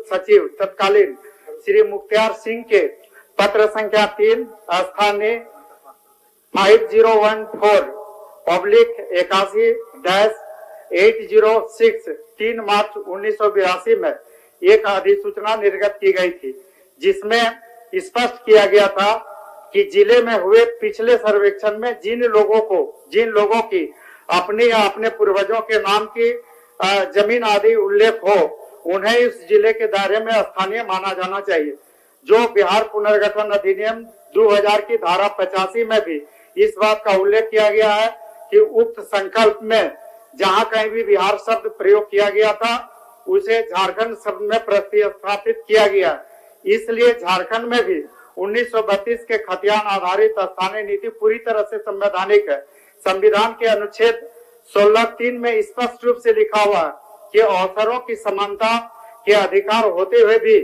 सचिव तत्कालीन श्री मुख्तार सिंह के पत्र संख्या 3 स्थानीय 5015/81-806 3 मार्च 1982 में एक अधिसूचना निर्गत की गई थी, जिसमें स्पष्ट किया गया था कि जिले में हुए पिछले सर्वेक्षण में जिन लोगों की अपने या अपने पूर्वजों के नाम की जमीन आदि उल्लेख हो, उन्हें इस जिले के दायरे में स्थानीय माना जाना चाहिए। जो बिहार पुनर्गठन अधिनियम 2000 की धारा 85 में भी इस बात का उल्लेख किया गया है कि उक्त संकल्प में जहां कहीं भी बिहार शब्द प्रयोग किया गया था, उसे झारखंड शब्द में प्रतिस्थापित किया गया। इसलिए झारखंड में भी 1932 के खतियान आधारित स्थानीय नीति पूरी तरह से संवैधानिक है। संविधान के अनुच्छेद 16(3) में स्पष्ट रूप से लिखा हुआ है कि अवसरों की समानता के अधिकार होते हुए भी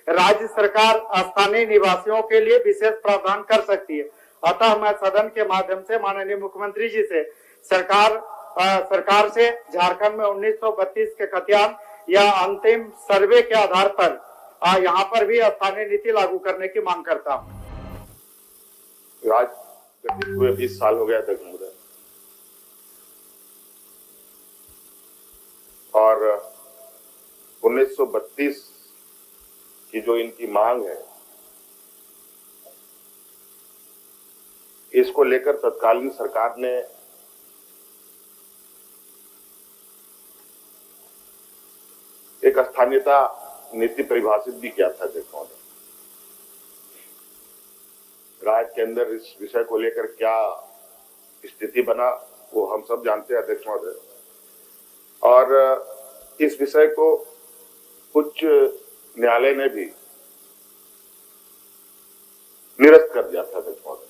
राज्य सरकार स्थानीय निवासियों के लिए विशेष प्रावधान कर सकती है। अतः मैं सदन के माध्यम से माननीय मुख्यमंत्री जी से सरकार से झारखंड में 1932 के खतियान या अंतिम सर्वे के आधार पर यहाँ पर भी स्थानीय नीति लागू करने की मांग करता हूँ। राज गठित हुए 20 साल हो गया तक और 1932 की जो इनकी मांग है, इसको लेकर तत्कालीन सरकार ने एक स्थानीयता नीति परिभाषित भी किया था। देखो राज्य के अंदर इस विषय को लेकर क्या स्थिति बना वो हम सब जानते हैं अध्यक्ष महोदय, और इस विषय को उच्च न्यायालय ने भी निरस्त कर दिया था अध्यक्ष महोदय।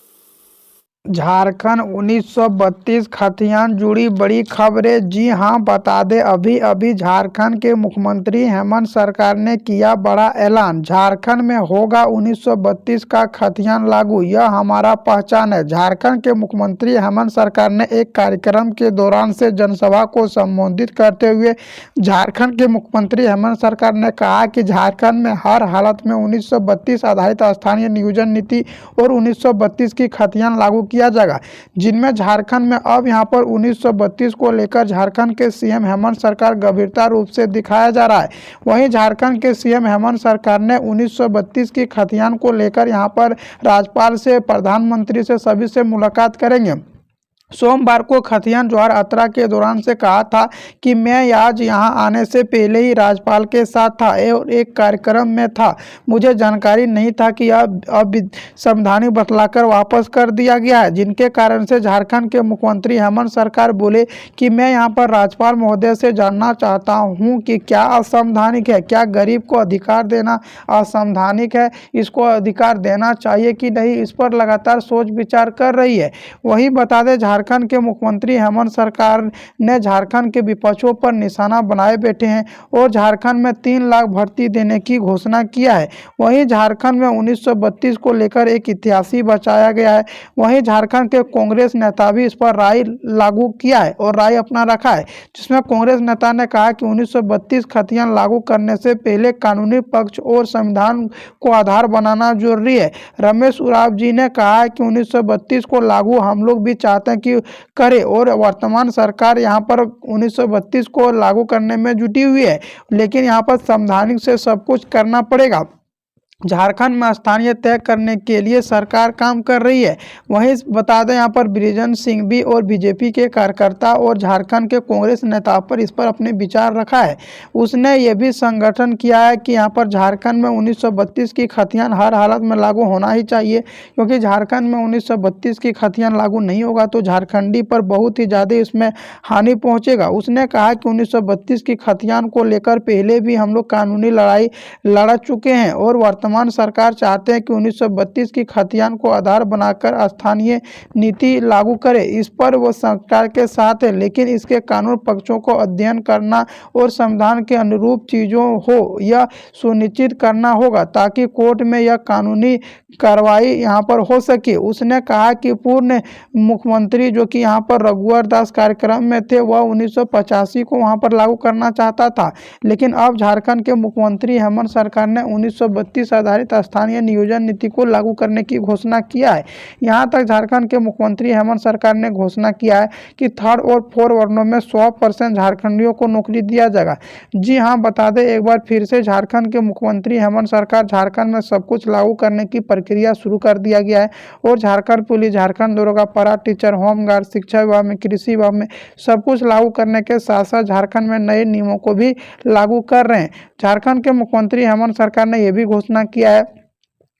झारखंड 1932 खतियान जुड़ी बड़ी खबरें। जी हां, बता दें अभी अभी झारखंड के मुख्यमंत्री हेमंत सरकार ने किया बड़ा ऐलान। झारखंड में होगा 1932 का खतियान लागू, यह हमारा पहचान है। झारखंड के मुख्यमंत्री हेमंत सरकार ने एक कार्यक्रम के दौरान से जनसभा को संबोधित करते हुए झारखंड के मुख्यमंत्री हेमंत सरकार ने कहा कि झारखंड में हर हालत में 1932 आधारित स्थानीय नियोजन नीति और 1932 की खतियान लागू किया जाएगा, जिनमें झारखंड में अब यहां पर 1932 को लेकर झारखंड के सीएम हेमंत सरकार गंभीरता रूप से दिखाया जा रहा है। वहीं झारखंड के सीएम हेमंत सरकार ने 1932 की खतियान को लेकर यहां पर राज्यपाल से, प्रधानमंत्री से, सभी से मुलाकात करेंगे। सोमवार को खतियान जोहार यात्रा के दौरान से कहा था कि मैं आज यहां आने से पहले ही राज्यपाल के साथ था और एक कार्यक्रम में था। मुझे जानकारी नहीं था कि अब संवैधानिक बतलाकर वापस कर दिया गया है, जिनके कारण से झारखंड के मुख्यमंत्री हेमंत सरकार बोले कि मैं यहां पर राज्यपाल महोदय से जानना चाहता हूं कि क्या असंवैधानिक है, क्या गरीब को अधिकार देना असंवैधानिक है, इसको अधिकार देना चाहिए कि नहीं, इस पर लगातार सोच विचार कर रही है। वहीं बता दें झारखंड के मुख्यमंत्री हेमंत सरकार ने झारखंड के विपक्षों पर निशाना बनाए बैठे हैं और झारखंड में 3 लाख भर्ती देने की घोषणा किया है। वहीं झारखंड में 1932 को लेकर एक इतिहास ही बचाया गया है। वहीं झारखंड के कांग्रेस नेता भी इस पर राय लागू किया है और राय अपना रखा है, जिसमें कांग्रेस नेता ने कहा कि 1932 खतियान लागू करने से पहले कानूनी पक्ष और संविधान को आधार बनाना जरूरी है। रमेश उरांव जी ने कहा है कि 1932 को लागू हम लोग भी चाहते हैं कि करे और वर्तमान सरकार यहां पर 1932 को लागू करने में जुटी हुई है, लेकिन यहां पर संवैधानिक से सब कुछ करना पड़ेगा। झारखंड में स्थानीय तय करने के लिए सरकार काम कर रही है। वहीं बता दें यहाँ पर बृजेंद्र सिंह भी और बीजेपी के कार्यकर्ता और झारखंड के कांग्रेस नेता पर इस पर अपने विचार रखा है। उसने ये भी संगठन किया है कि यहाँ पर झारखंड में 1932 की खतियान हर हालत में लागू होना ही चाहिए, क्योंकि झारखंड में 1932 की खतियान लागू नहीं होगा तो झारखंडी पर बहुत ही ज़्यादा इसमें हानि पहुँचेगा। उसने कहा कि 1932 की खतियान को लेकर पहले भी हम लोग कानूनी लड़ाई लड़ चुके हैं और वर्तमान वर्तमान सरकार चाहते हैं कि 1932 की खतियान को आधार बनाकर स्थानीय नीति लागू करे। इस पर वो सरकार के साथ है, लेकिन इसके कानून पक्षों को अध्ययन करना और संविधान के अनुरूप चीज़ों हो यह सुनिश्चित करना होगा ताकि कोर्ट में यह कानूनी कार्रवाई यहाँ पर हो सके। उसने कहा कि पूर्व मुख्यमंत्री जो कि यहाँ पर रघुवर दास कार्यक्रम में थे, वह 1985 को वहाँ पर लागू करना चाहता था, लेकिन अब झारखंड के मुख्यमंत्री हेमंत सरकार ने 1932 आधारित स्थानीय नियोजन नीति को लागू करने की घोषणा किया है। यहाँ तक झारखंड के मुख्यमंत्री हेमंत सरकार ने घोषणा किया है कि 3rd और 4 वर्णों में 100% झारखंडियों को नौकरी दिया जाएगा। जी हाँ, बता दें एक बार फिर से झारखंड के मुख्यमंत्री हेमंत सरकार झारखंड में सब कुछ लागू करने की प्रक्रिया शुरू कर दिया गया है और झारखंड पुलिस, झारखंड दरोगा, पारा टीचर, होमगार्ड, शिक्षा विभाग में, कृषि विभाग में सब कुछ लागू करने के साथ साथ झारखंड में नए नियमों को भी लागू कर रहे हैं। झारखंड के मुख्यमंत्री हेमंत सरकार ने यह भी घोषणा किया है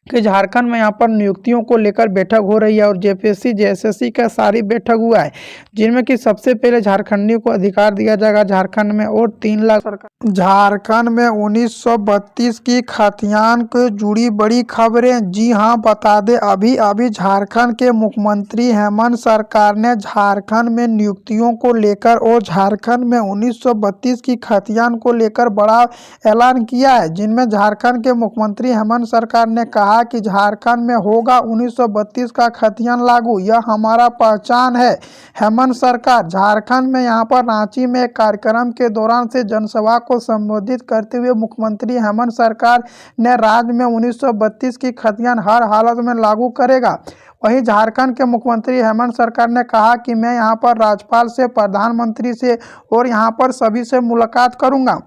कि झारखंड में यहाँ पर नियुक्तियों को लेकर बैठक हो रही है और जेपीएससी जेएसएससी का सारी बैठक हुआ है, जिनमें कि सबसे पहले झारखंडियों को अधिकार दिया जाएगा झारखंड में और 3 लाख सरकार। झारखंड में 1932 की खतियान को जुड़ी बड़ी खबरें। जी हाँ, बता दें अभी अभी झारखंड के मुख्यमंत्री हेमंत सरकार ने झारखंड में नियुक्तियों को लेकर और झारखंड में 1932 की खतियान को लेकर बड़ा ऐलान किया है, जिनमें झारखंड के मुख्यमंत्री हेमंत सरकार ने कहा कि झारखंड में होगा 1932 का खतियान लागू, यह हमारा पहचान है। हेमंत सरकार झारखंड में यहाँ पर रांची में एक कार्यक्रम के दौरान से जनसभा को संबोधित करते हुए मुख्यमंत्री हेमंत सरकार ने राज्य में 1932 की खतियान हर हालत में लागू करेगा। वहीं झारखंड के मुख्यमंत्री हेमंत सरकार ने कहा कि मैं यहाँ पर राज्यपाल से, प्रधानमंत्री से और यहाँ पर सभी से मुलाकात करूँगा।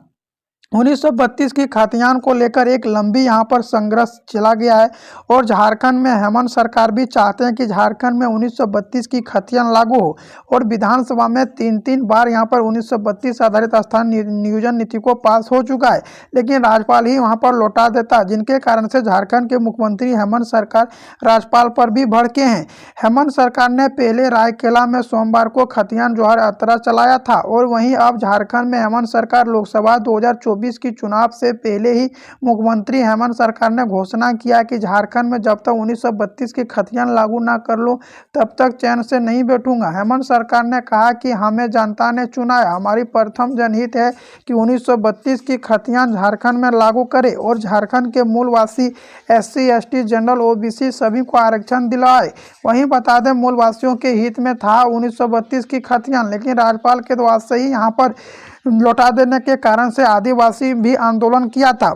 1932 की खतियान को लेकर एक लंबी यहाँ पर संघर्ष चला गया है और झारखंड में हेमंत सरकार भी चाहते हैं कि झारखंड में 1932 की खतियान लागू हो और विधानसभा में 3 बार यहाँ पर 1932 आधारित स्थानीय नियोजन नीति को पास हो चुका है, लेकिन राज्यपाल ही वहाँ पर लौटा देता है, जिनके कारण से झारखंड के मुख्यमंत्री हेमंत सरकार राज्यपाल पर भी भड़के हैं। हेमंत सरकार ने पहले रायकेला में सोमवार को खतियान जोहार यात्रा चलाया था और वहीं अब झारखंड में हेमंत सरकार लोकसभा 2024 की चुनाव से पहले ही मुख्यमंत्री हेमंत सरकार ने घोषणा किया कि झारखंड में जब तक 1932 की खतियान लागू ना कर लो तब तक चैन से नहीं बैठूंगा। हेमंत सरकार ने कहा कि हमें जनता ने चुना है, हमारी प्रथम जनहित है कि 1932 की खतियान झारखंड में लागू करे और झारखंड के मूलवासी SC ST जनरल OBC सभी को आरक्षण दिलाए। वहीं बता दें मूलवासियों के हित में था 1932 की खतियान, लेकिन राज्यपाल के द्वारा से ही यहाँ पर लौटा देने के कारण से आदिवासी भी आंदोलन किया था।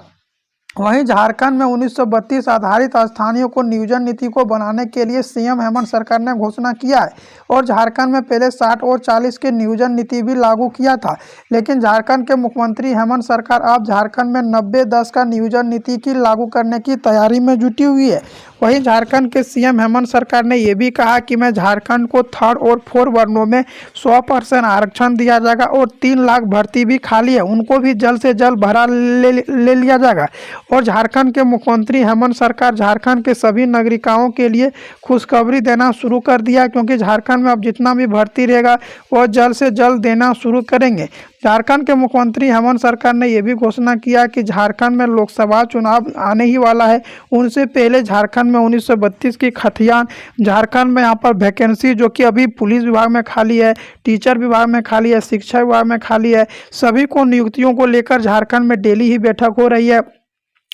वहीं झारखंड में 1932 आधारित स्थानीय को नियोजन नीति को बनाने के लिए सीएम हेमंत सरकार ने घोषणा किया है और झारखंड में पहले 60 और 40 के नियोजन नीति भी लागू किया था, लेकिन झारखंड के मुख्यमंत्री हेमंत सरकार अब झारखंड में 90-10 का नियोजन नीति की लागू करने की तैयारी में जुटी हुई है। वहीं झारखंड के सीएम हेमंत सरकार ने यह भी कहा कि मैं झारखंड को 3rd और 4 वर्णों में 100% आरक्षण दिया जाएगा और 3 लाख भर्ती भी खाली है, उनको भी जल्द से जल्द भरा ले लिया जाएगा। और झारखंड के मुख्यमंत्री हेमंत सरकार झारखंड के सभी नागरिकों के लिए खुशखबरी देना शुरू कर दिया, क्योंकि झारखंड में अब जितना भी भर्ती रहेगा वह जल्द से जल्द देना शुरू करेंगे। झारखंड के मुख्यमंत्री हेमंत सरकार ने यह भी घोषणा किया कि झारखंड में लोकसभा चुनाव आने ही वाला है, उनसे पहले झारखंड में 1932 की खतियान, झारखंड में यहाँ पर वैकेंसी जो कि अभी पुलिस विभाग में खाली है, टीचर विभाग में खाली है, शिक्षा विभाग में खाली है, सभी को नियुक्तियों को लेकर झारखंड में डेली ही बैठक हो रही है,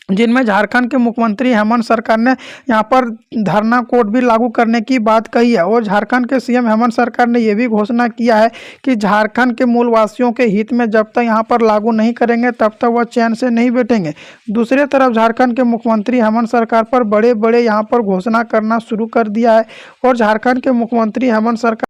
जिनमें झारखंड के मुख्यमंत्री हेमंत सरकार ने यहाँ पर धरना कोड भी लागू करने की बात कही है। और झारखंड के सीएम हेमंत सरकार ने यह भी घोषणा किया है कि झारखंड के मूलवासियों के हित में जब तक यहाँ पर लागू नहीं करेंगे तब तक वह चैन से नहीं बैठेंगे। दूसरी तरफ झारखंड के मुख्यमंत्री हेमंत सरकार पर बड़े बड़े यहाँ पर घोषणा करना शुरू कर दिया है और झारखंड के मुख्यमंत्री हेमंत सरकार